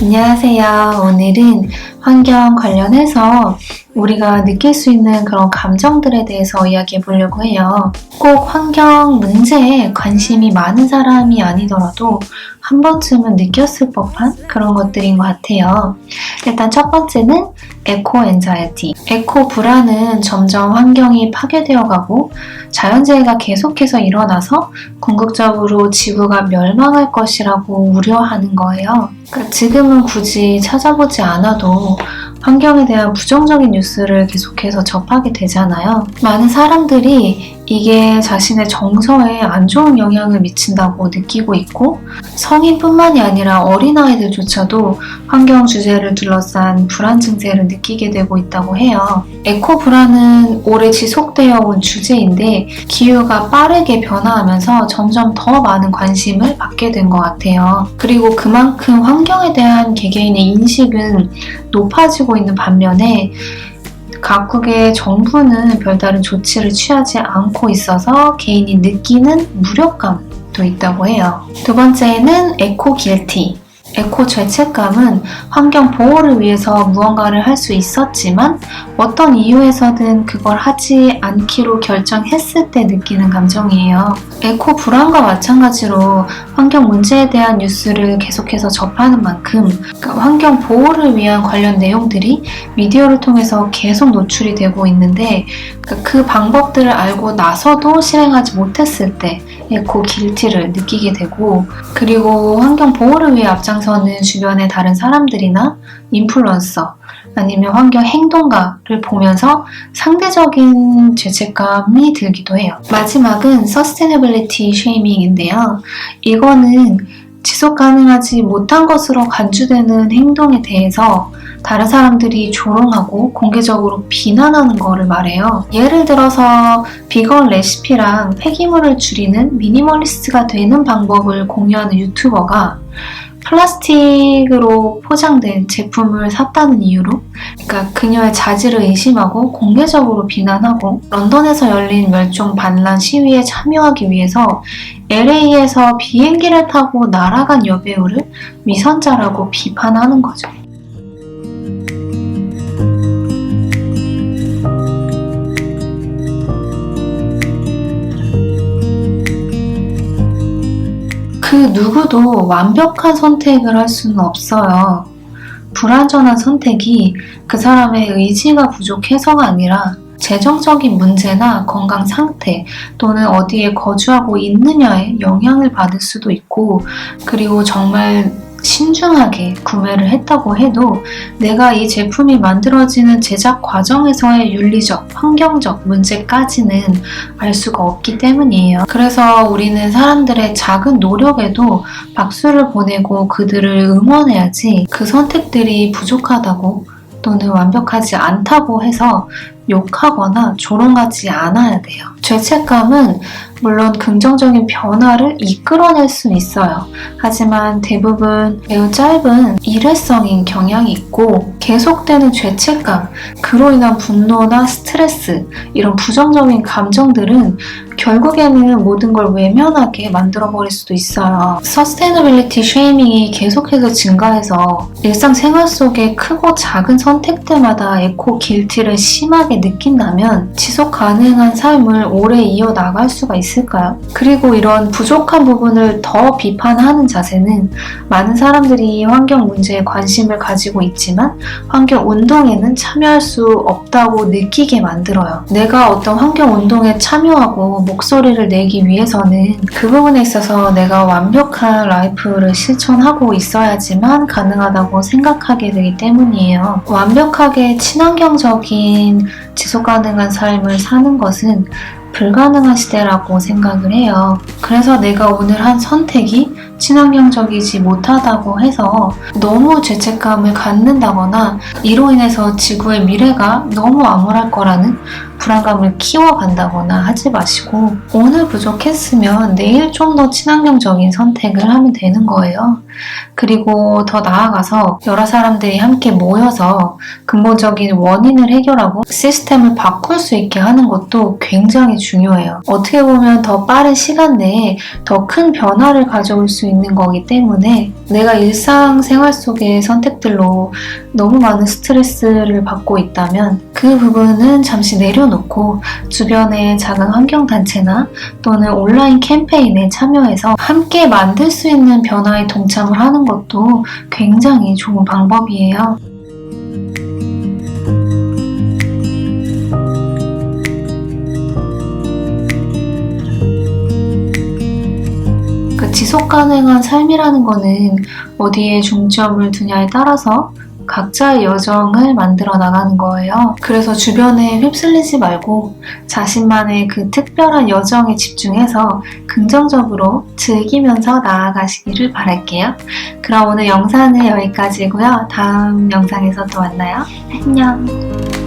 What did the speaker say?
안녕하세요. 오늘은 환경 관련해서 우리가 느낄 수 있는 그런 감정들에 대해서 이야기해 보려고 해요. 꼭 환경 문제에 관심이 많은 사람이 아니더라도 한 번쯤은 느꼈을 법한 그런 것들인 것 같아요. 일단 첫 번째는 에코 엔자이티. 에코 불안은 점점 환경이 파괴되어가고 자연재해가 계속해서 일어나서 궁극적으로 지구가 멸망할 것이라고 우려하는 거예요. 그러니까 지금은 굳이 찾아보지 않아도 환경에 대한 부정적인 뉴스를 계속해서 접하게 되잖아요. 많은 사람들이 이게 자신의 정서에 안 좋은 영향을 미친다고 느끼고 있고 성인뿐만이 아니라 어린아이들조차도 환경 주제를 둘러싼 불안 증세를 느끼게 되고 있다고 해요. 에코 불안은 오래 지속되어 온 주제인데 기후가 빠르게 변화하면서 점점 더 많은 관심을 받게 된 것 같아요. 그리고 그만큼 환경에 대한 개개인의 인식은 높아지고 있는 반면에 각국의 정부는 별다른 조치를 취하지 않고 있어서 개인이 느끼는 무력감도 있다고 해요. 두 번째는 에코 길티. 에코 죄책감은 환경 보호를 위해서 무언가를 할 수 있었지만 어떤 이유에서든 그걸 하지 않기로 결정했을 때 느끼는 감정이에요. 에코 불안과 마찬가지로 환경 문제에 대한 뉴스를 계속해서 접하는 만큼 환경 보호를 위한 관련 내용들이 미디어를 통해서 계속 노출이 되고 있는데 그 방법들을 알고 나서도 실행하지 못했을 때 에코 길티를 느끼게 되고, 그리고 환경 보호를 위해 앞장서는 주변의 다른 사람들이나 인플루언서 아니면 환경 행동가를 보면서 상대적인 죄책감이 들기도 해요. 마지막은 Sustainability Shaming인데요. 이거는 지속 가능하지 못한 것으로 간주되는 행동에 대해서 다른 사람들이 조롱하고 공개적으로 비난하는 거를 말해요. 예를 들어서 비건 레시피랑 폐기물을 줄이는 미니멀리스트가 되는 방법을 공유하는 유튜버가 플라스틱으로 포장된 제품을 샀다는 이유로 그러니까 그녀의 자질을 의심하고 공개적으로 비난하고 런던에서 열린 멸종 반란 시위에 참여하기 위해서 LA에서 비행기를 타고 날아간 여배우를 위선자라고 비판하는 거죠. 그 누구도 완벽한 선택을 할 수는 없어요. 불완전한 선택이 그 사람의 의지가 부족해서가 아니라 재정적인 문제나 건강 상태 또는 어디에 거주하고 있느냐에 영향을 받을 수도 있고, 그리고 정말 신중하게 구매를 했다고 해도 내가 이 제품이 만들어지는 제작 과정에서의 윤리적, 환경적 문제까지는 알 수가 없기 때문이에요. 그래서 우리는 사람들의 작은 노력에도 박수를 보내고 그들을 응원해야지 그 선택들이 부족하다고 또는 완벽하지 않다고 해서 욕하거나 조롱하지 않아야 돼요. 죄책감은 물론 긍정적인 변화를 이끌어낼 수는 있어요. 하지만 대부분 매우 짧은 일회성인 경향이 있고 계속되는 죄책감, 그로 인한 분노나 스트레스, 이런 부정적인 감정들은 결국에는 모든 걸 외면하게 만들어버릴 수도 있어요. 서스테이너빌리티 쉐이밍이 계속해서 증가해서 일상생활 속에 크고 작은 선택들마다 에코 길티를 심하게 느낀다면 지속 가능한 삶을 오래 이어나갈 수가 있을까요? 그리고 이런 부족한 부분을 더 비판하는 자세는 많은 사람들이 환경 문제에 관심을 가지고 있지만 환경 운동에는 참여할 수 없다고 느끼게 만들어요. 내가 어떤 환경 운동에 참여하고 목소리를 내기 위해서는 그 부분에 있어서 내가 완벽한 라이프를 실천하고 있어야지만 가능하다고 생각하게 되기 때문이에요. 완벽하게 친환경적인 지속 가능한 삶을 사는 것은 불가능한 시대라고 생각을 해요. 그래서 내가 오늘 한 선택이 친환경적이지 못하다고 해서 너무 죄책감을 갖는다거나 이로 인해서 지구의 미래가 너무 암울할 거라는 불안감을 키워간다거나 하지 마시고 오늘 부족했으면 내일 좀 더 친환경적인 선택을 하면 되는 거예요. 그리고 더 나아가서 여러 사람들이 함께 모여서 근본적인 원인을 해결하고 시스템을 바꿀 수 있게 하는 것도 굉장히 중요해요. 어떻게 보면 더 빠른 시간 내에 더 큰 변화를 가져올 수 있는 있는 거기 때문에 내가 일상생활 속의 선택들로 너무 많은 스트레스를 받고 있다면 그 부분은 잠시 내려놓고 주변의 작은 환경단체나 또는 온라인 캠페인에 참여해서 함께 만들 수 있는 변화에 동참을 하는 것도 굉장히 좋은 방법이에요. 지속 가능한 삶이라는 거는 어디에 중점을 두냐에 따라서 각자의 여정을 만들어 나가는 거예요. 그래서 주변에 휩쓸리지 말고 자신만의 그 특별한 여정에 집중해서 긍정적으로 즐기면서 나아가시기를 바랄게요. 그럼 오늘 영상은 여기까지고요. 다음 영상에서 또 만나요. 안녕.